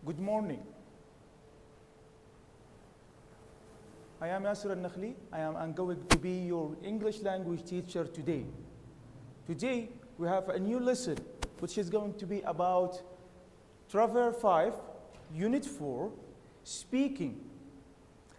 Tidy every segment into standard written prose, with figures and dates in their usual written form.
Good morning. I am Yasser al-Nakhli. I'm going to be your English language teacher today. Today, we have a new lesson, which is going to be about Chapter 5, Unit 4, Speaking.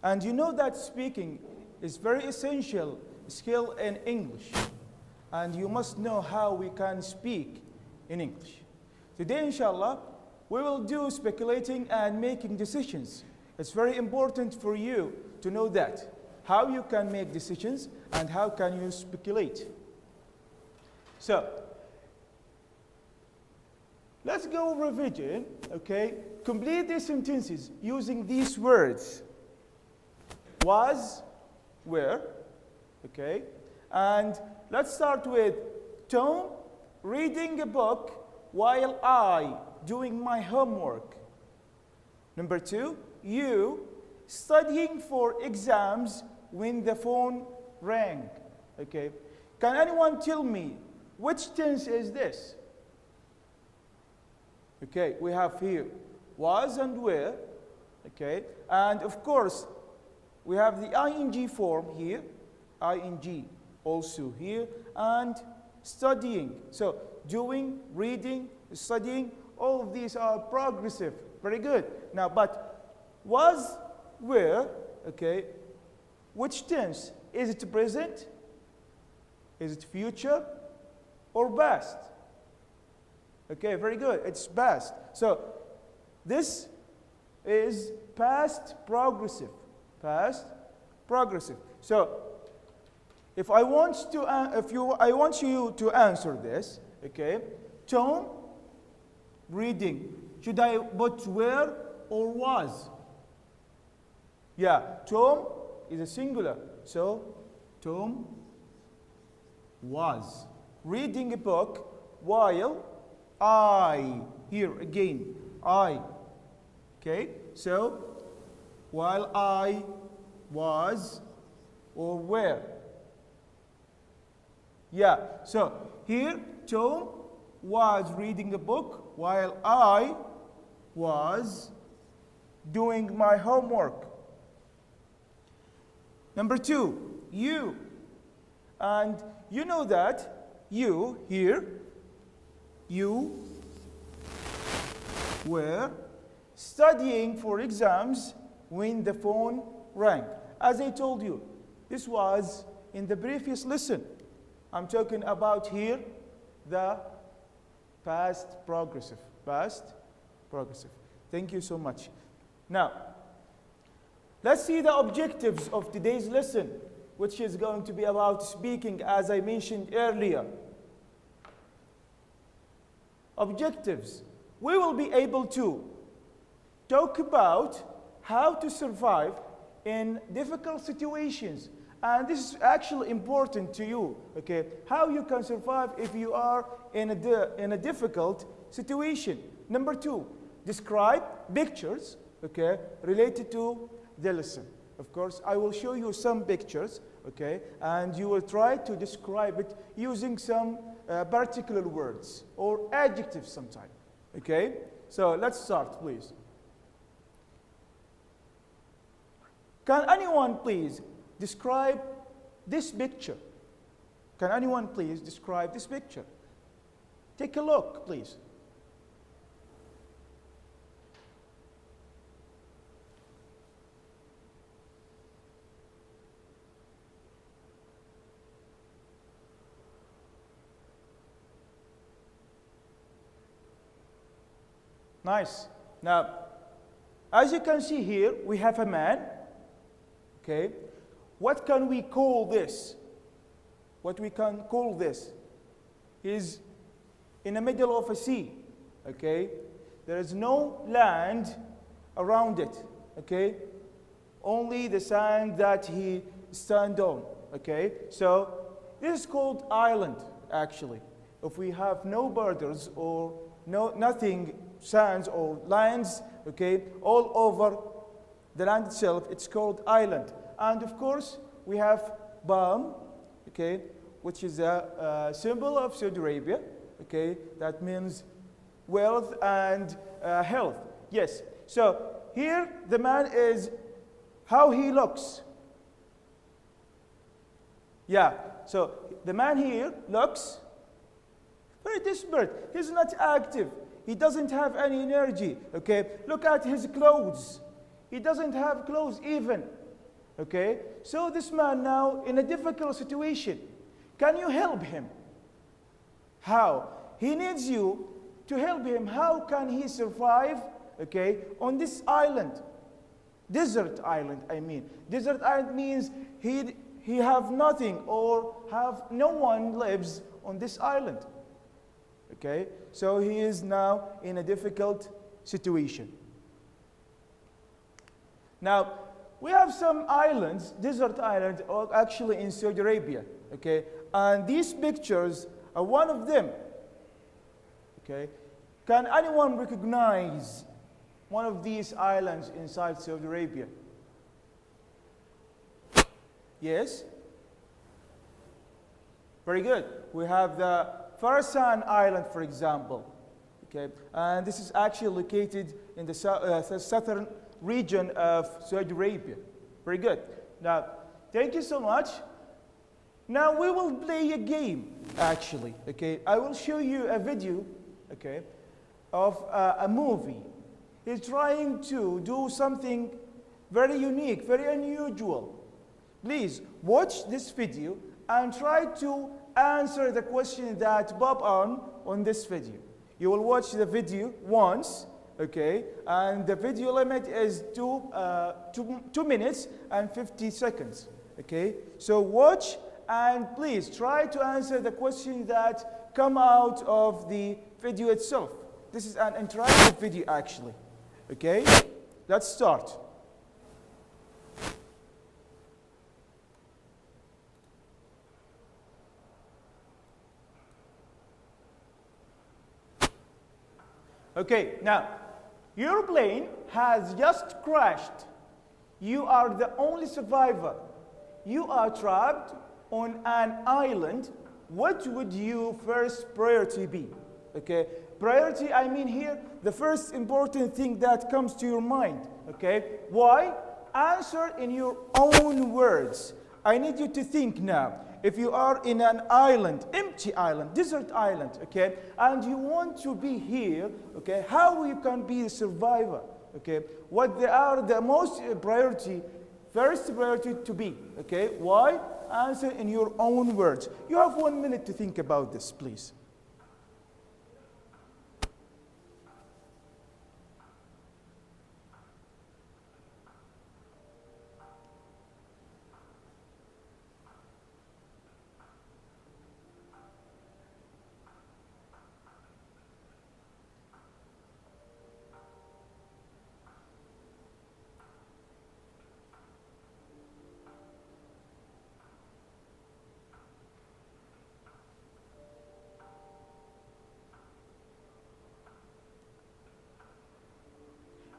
And you know that speaking is very essential skill in English. And you must know how we can speak in English. Today, inshallah, we will do speculating and making decisions. It's very important for you to know that, how you can make decisions and how can you speculate. So, let's go revision, okay? Complete these sentences using these words. Was, were, okay? And let's start with Tom reading a book while I doing my homework. Number 2, you studying for exams when the phone rang. Okay. Can anyone tell me which tense is this? Okay, we have here was and were. Okay, and of course we have the ing form here, ing also here, and studying. So doing, reading, studying, all of these are progressive. Very good. Now, but was, were, okay, which tense? Is it present? Is it future? Or past? Okay, very good. It's past. So, this is past progressive. Past progressive. So, if I want you to answer this, okay, Tom reading. Should I put were or was? Yeah, Tom is a singular. So, Tom was reading a book while I, here again, I. Okay, so, while I was or were. Yeah, so here, Tom was reading a book while I was doing my homework. Number 2, you. And you know that you here, you were studying for exams when the phone rang. As I told you, this was in the previous lesson. I'm talking about here the past progressive. Past progressive. Thank you so much. Now, let's see the objectives of today's lesson, which is going to be about speaking, as I mentioned earlier. Objectives. We will be able to talk about how to survive in difficult situations. And this is actually important to you, okay? How you can survive if you are in a difficult situation. Number 2, describe pictures, okay, related to the lesson. Of course, I will show you some pictures, okay, and you will try to describe it using some particular words or adjectives sometimes, okay? So let's start, please. Can anyone please describe this picture? Can anyone please describe this picture? Take a look, please. Nice. Now, as you can see here, we have a man. Okay. What can we call this? What we can call this? He's in the middle of a sea. Okay. There is no land around it. Okay. Only the sand that he stands on. Okay. So this is called island, actually. If we have no borders or nothing, sands or lands, okay, all over the land itself, it's called island. And of course, we have palm, okay, which is a symbol of Saudi Arabia, okay, that means wealth and health. Yes, So here the man is how he looks. Yeah, so the man here looks very desperate. He's not active. He doesn't have any energy. Okay, look at his clothes. He doesn't have clothes even. Okay, so this man now in a difficult situation. Can you help him? How? He needs you to help him. How can he survive, okay, on this island? Desert island, I mean. Desert island means he have nothing or have no one lives on this island. Okay, so he is now in a difficult situation. Now, we have some islands, desert islands, actually in Saudi Arabia. Okay, and these pictures are one of them. Okay, can anyone recognize one of these islands inside Saudi Arabia? Yes? Very good. We have the Farsan Island, for example. Okay, and this is actually located in the southern region of Saudi Arabia. Very good. Now, thank you so much. Now we will play a game, actually. Okay, I will show you a video, okay, of a movie. He's trying to do something very unique, very unusual. Please watch this video and try to answer the question that pop on this video. You will watch the video once, okay, and the video limit is 2 minutes and 50 seconds. Okay, so watch and please try to answer the question that come out of the video itself. This is an interactive video actually. Okay, let's start. Okay, now your plane has just crashed. You are the only survivor. You are trapped on an island. What would your first priority be? Okay, priority, I mean here, the first important thing that comes to your mind. Okay, why? Answer in your own words. I need you to think now. If you are in an island, empty island, desert island, okay, and you want to be here, okay, how you can be a survivor, okay? What they are the most priority, first priority to be, okay? Why? Answer in your own words. You have 1 minute to think about this, please.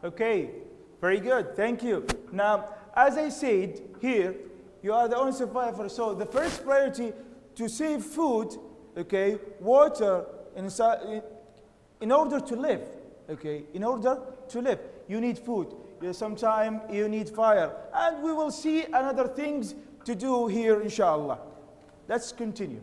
Okay, very good, thank you. Now, as I said here, you are the only survivor, so the first priority to save food, okay, water, in order to live, okay, in order to live, you need food. Sometimes you need fire, and we will see another things to do here, inshallah. Let's continue.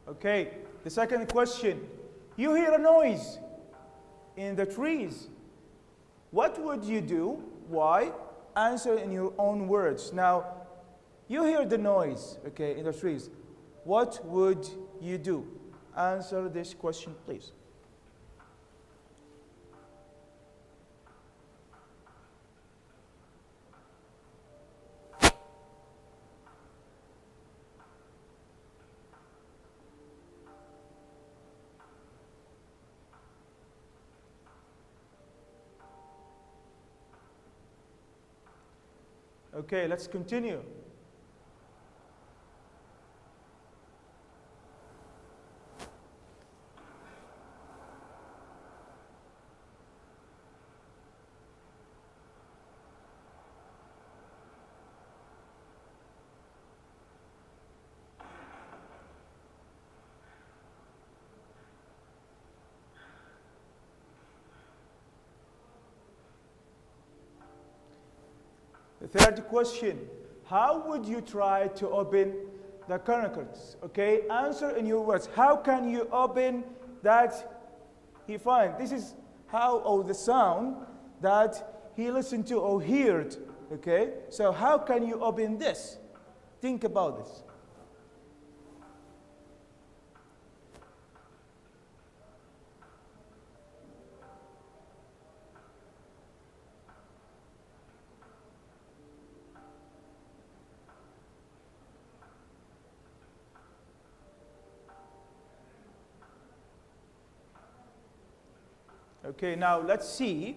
Okay, the second question. You hear a noise in the trees. What would you do? Why? Answer in your own words. Now, you hear the noise, okay, in the trees. What would you do? Answer this question, please. Okay, let's continue. The third question, how would you try to open the conacles? Okay, answer in your words. How can you open that he find? This is how, or the sound that he listened to or heard. Okay, so how can you open this? Think about this. Okay, now let's see.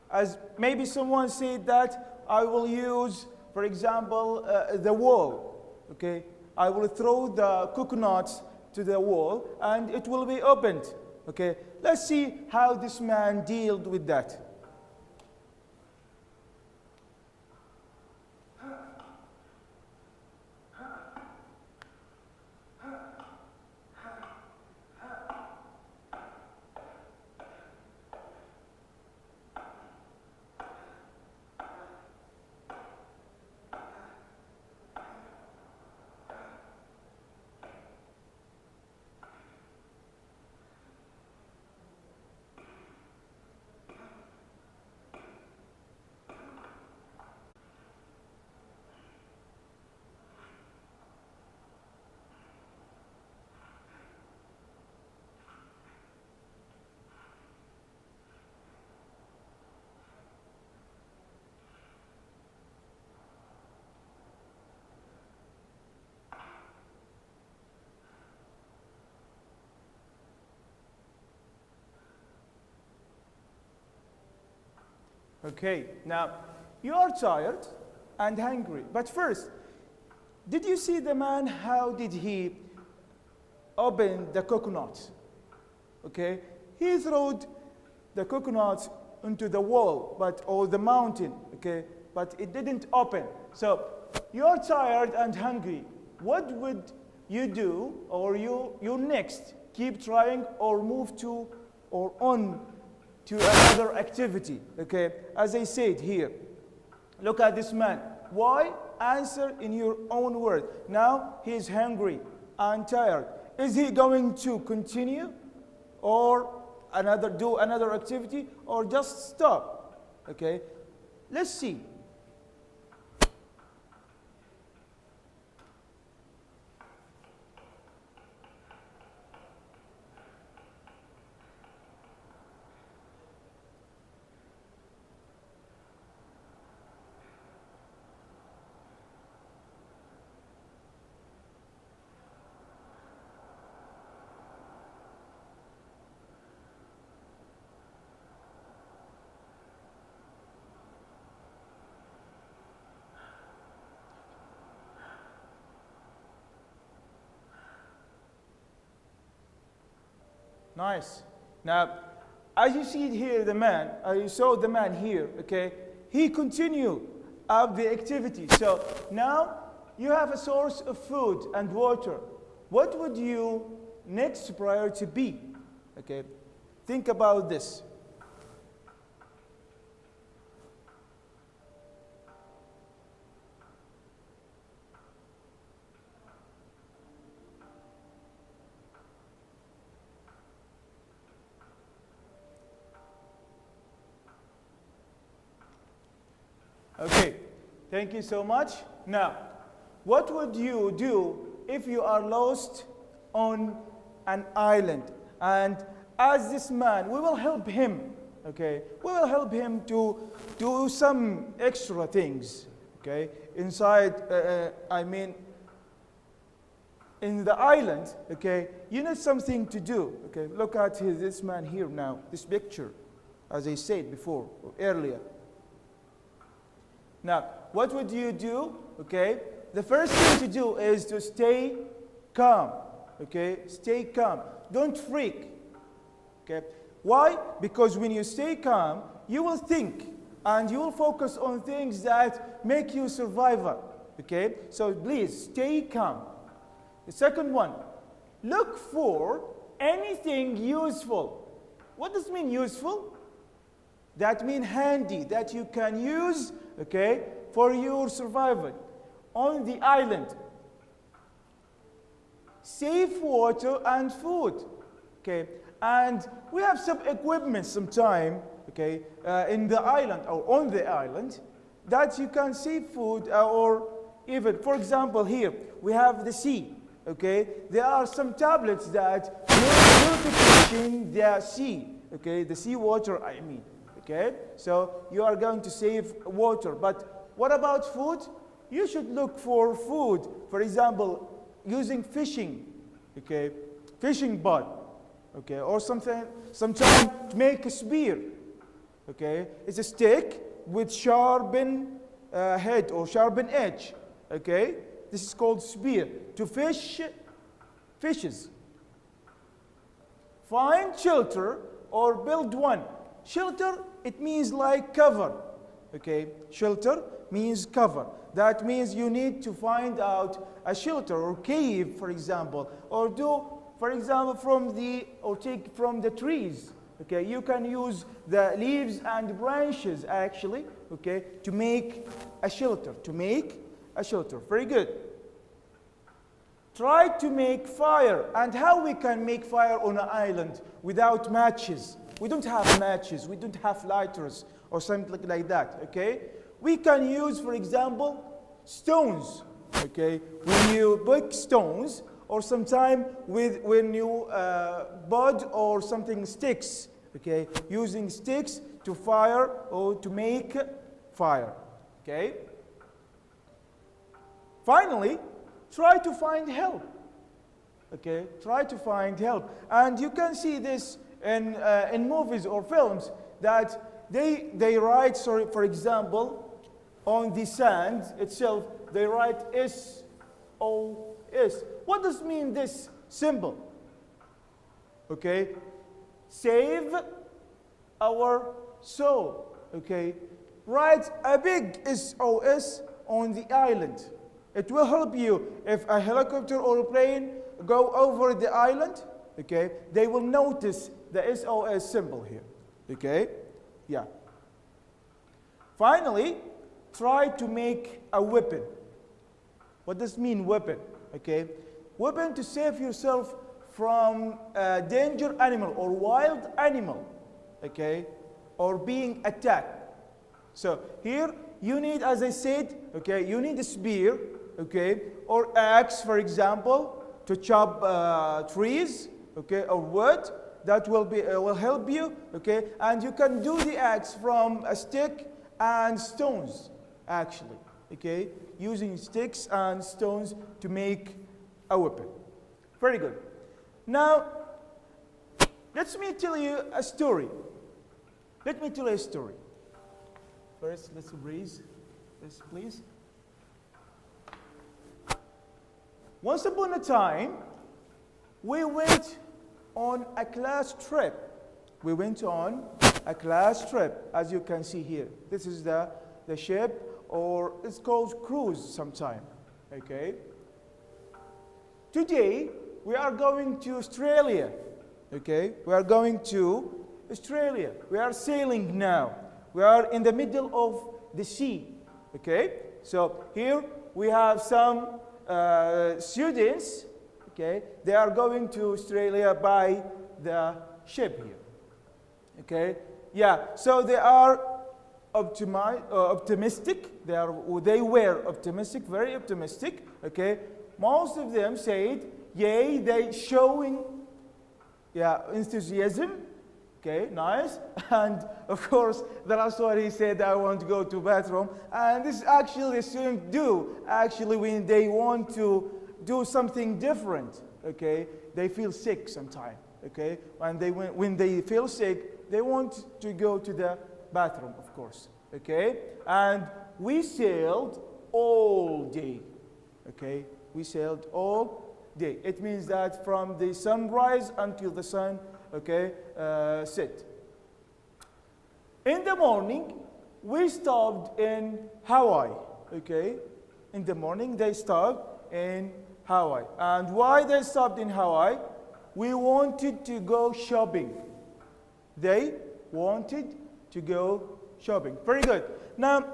As maybe someone said that I will use, for example, the wall. Okay, I will throw the coconuts to the wall and it will be opened. Okay, let's see how this man dealt with that. Okay, now you are tired and hungry. But first, did you see the man? How did he open the coconuts? Okay, he threw the coconuts into the wall, or the mountain. Okay, but it didn't open. So you're tired and hungry. What would you do, or you next keep trying, or move to, or on to another activity? Okay, as I said here, look at this man. Why? Answer in your own word. Now he's hungry and tired. Is he going to continue or do another activity, or just stop? Okay, let's see. Nice. Now, as you see here, you saw the man here, okay? He continued up the activity. So now you have a source of food and water. What would your next priority be? Okay, think about this. Okay, thank you so much. Now, what would you do if you are lost on an island? And as this man, we will help him, okay? We will help him to do some extra things, okay? Inside, in the island, okay? You need something to do, okay? Look at this man here now, this picture, as I said before, or earlier. Now, what would you do? Okay, the first thing to do is to stay calm. Okay, stay calm. Don't freak. Okay, why? Because when you stay calm, you will think and you will focus on things that make you survivor. Okay, so please stay calm. The second one, look for anything useful. What does it mean useful? That means handy, that you can use, okay, for your survival on the island. Safe water and food, okay. And we have some equipment sometime, okay, in the island or on the island that you can save food or even, for example, here we have the sea, okay. There are some tablets that purifying the sea, okay, the sea water, I mean, okay. So you are going to save water. But what about food? You should look for food, for example, using fishing, okay, fishing bod. Okay, or something, sometimes to make a spear, okay? It's a stick with sharpened head or sharpened edge, okay? This is called spear. To fish fishes. Find shelter or build one. Shelter, it means like cover, okay? Shelter means cover. That means you need to find out a shelter or cave, for example, or do, for example, take from the trees. Okay, you can use the leaves and branches actually, okay, to make a shelter. Very good. Try to make fire. And how we can make fire on an island without matches? We don't have matches. We don't have lighters or something like that. Okay, we can use, for example, stones. Okay, when you pick stones. Or sometime when you bud or something sticks, okay, using sticks to fire or to make fire, okay. Finally, try to find help, okay. Try to find help, and you can see this in movies or films that they write, for example, on the sand itself they write SOS. What does mean this symbol? Okay, save our soul. Okay, write a big SOS on the island. It will help you if a helicopter or a plane go over the island. Okay, they will notice the SOS symbol here. Okay, yeah. Finally, try to make a weapon. What does mean weapon? Okay, weapon to save yourself from a danger animal or wild animal, okay, or being attacked. So here you need, as I said, okay, you need a spear, okay, or axe, for example, to chop trees, okay, or wood. That will help you, okay, and you can do the axe from a stick and stones, actually, okay, using sticks and stones to make a weapon. Very good. Now, let me tell you a story. Let me tell you a story. First, let's breathe. Yes, please. Once upon a time, we went on a class trip. We went on a class trip, as you can see here. This is the ship, or it's called cruise sometime, okay? Today, we are going to Australia, okay? We are going to Australia. We are sailing now. We are in the middle of the sea, okay? So here we have some students, okay? They are going to Australia by the ship here, okay? Yeah, so they are optimistic. They were optimistic, very optimistic, okay? Most of them said, yay, they showing, yeah, enthusiasm, okay, nice. And of course, the last one he said, I want to go to bathroom. And this actually the students do, actually, when they want to do something different, okay? They feel sick sometimes, okay? When they feel sick, they want to go to the bathroom, of course, okay? And we sailed all day, okay? We sailed all day. It means that from the sunrise until the sun, okay, set. In the morning, we stopped in Hawaii, okay? In the morning, they stopped in Hawaii. And why they stopped in We wanted to go shopping. They wanted to go shopping. Very good. Now,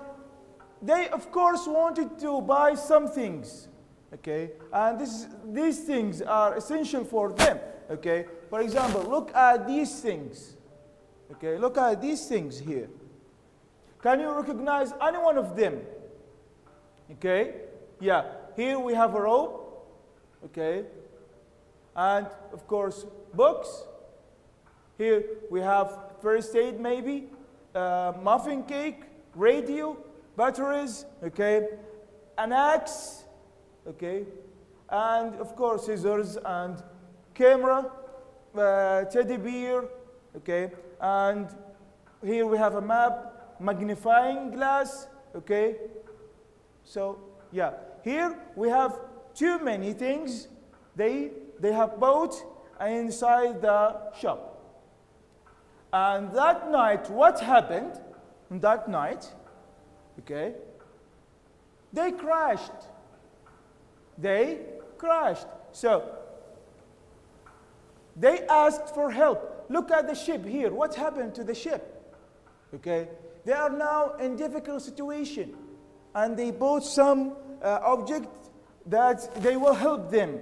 they of course wanted to buy some things, okay? And these things are essential for them, okay? For example, look at these things, okay? Look at these things here. Can you recognize any one of them? Okay? Yeah. Here we have a rope, okay? And of course, books. Here we have first aid maybe, muffin cake, radio, batteries, okay? An axe, okay? And of course, scissors and camera, teddy bear, okay? And here we have a map, magnifying glass, okay? So, yeah. Here we have too many things they have bought inside the shop. And that night, what happened? That night, okay, they crashed. They crashed. So, they asked for help. Look at the ship here. What happened to the ship? Okay, they are now in difficult situation, and they bought some object that they will help them.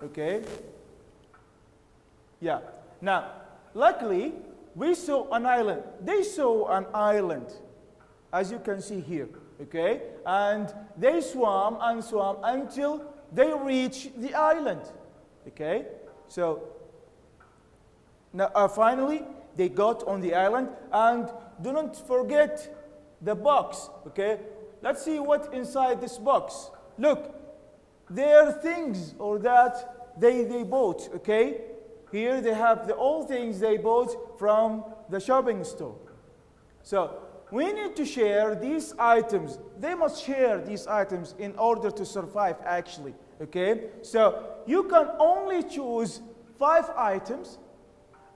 Okay. Yeah. Now, luckily, we saw an island. They saw an island, as you can see here. Okay, and they swam and swam until they reached the island. Okay, so now finally they got on the island, and do not forget the box. Okay, let's see what inside this box. Look, there are things or that they bought. Okay, here they have all things they bought from the shopping store. So we need to share these items. They must share these items in order to survive, actually. Okay? So you can only choose 5 items,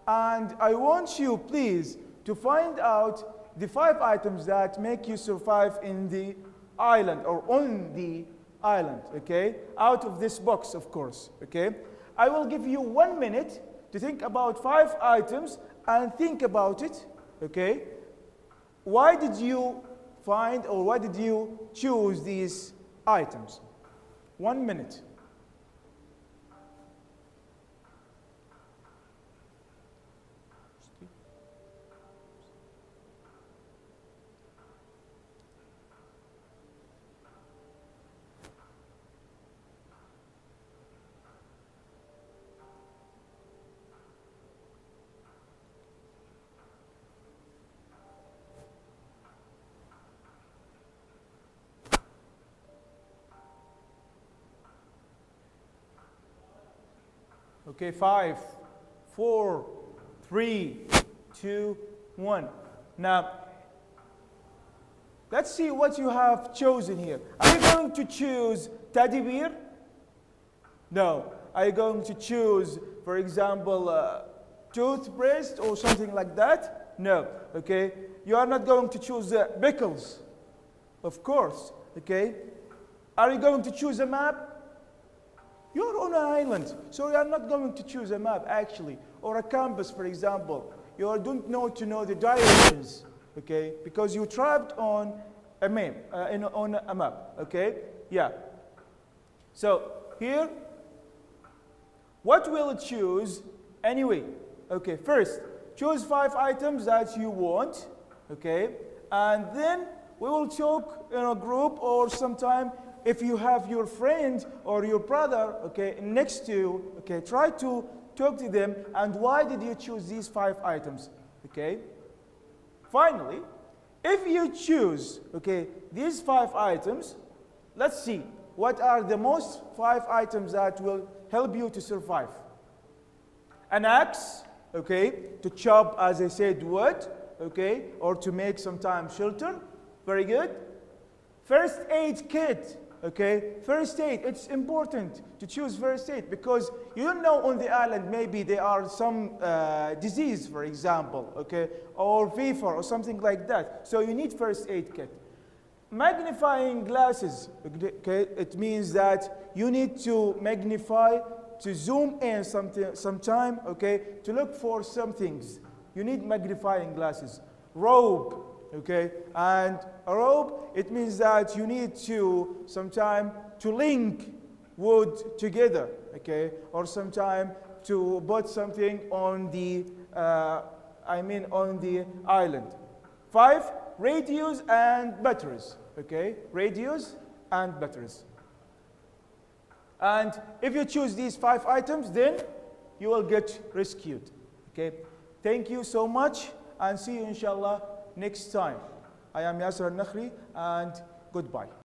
and I want you, please, to find out the 5 items that make you survive in the island or on the island. Okay? Out of this box, of course. Okay? I will give you 1 minute to think about 5 items and think about it. Okay? Why did you find or why did you choose these items? 1 minute. Okay, 5, 4, 3, 2, 1. Now, let's see what you have chosen here. Are you going to choose teddy bear? No. Are you going to choose, for example, toothpaste or something like that? No. Okay. You are not going to choose pickles, of course. Okay. Are you going to choose a map? You're on an island, so you are not going to choose a map, actually, or a compass, for example. You don't know to know the directions, okay, because you're trapped on a map, on a map, okay? Yeah. So here, what will choose anyway? Okay, first, choose 5 items that you want, okay, and then we will talk in a group or sometime. If you have your friend or your brother, okay, next to you, okay, try to talk to them and why did you choose these 5 items, okay? Finally, if you choose, okay, these 5 items, let's see what are the most 5 items that will help you to survive. An axe, okay, to chop, as I said, wood, okay, or to make sometimes shelter. Very good. First aid kit. Okay, first aid, it's important to choose first aid because you don't know on the island maybe there are some disease, for example, okay, or fever or something like that. So you need first aid kit. Magnifying glasses, okay, it means that you need to magnify, to zoom in sometime, okay, to look for some things. You need magnifying glasses. rope, okay? And a rope, it means that you need to sometime to link wood together, okay? Or sometime to put something on the, on the island. 5, radios and batteries, okay? Radios and batteries. And if you choose these 5 items, then you will get rescued, okay? Thank you so much, and see you inshallah next time. I am Yasser al-Nakhri, and goodbye.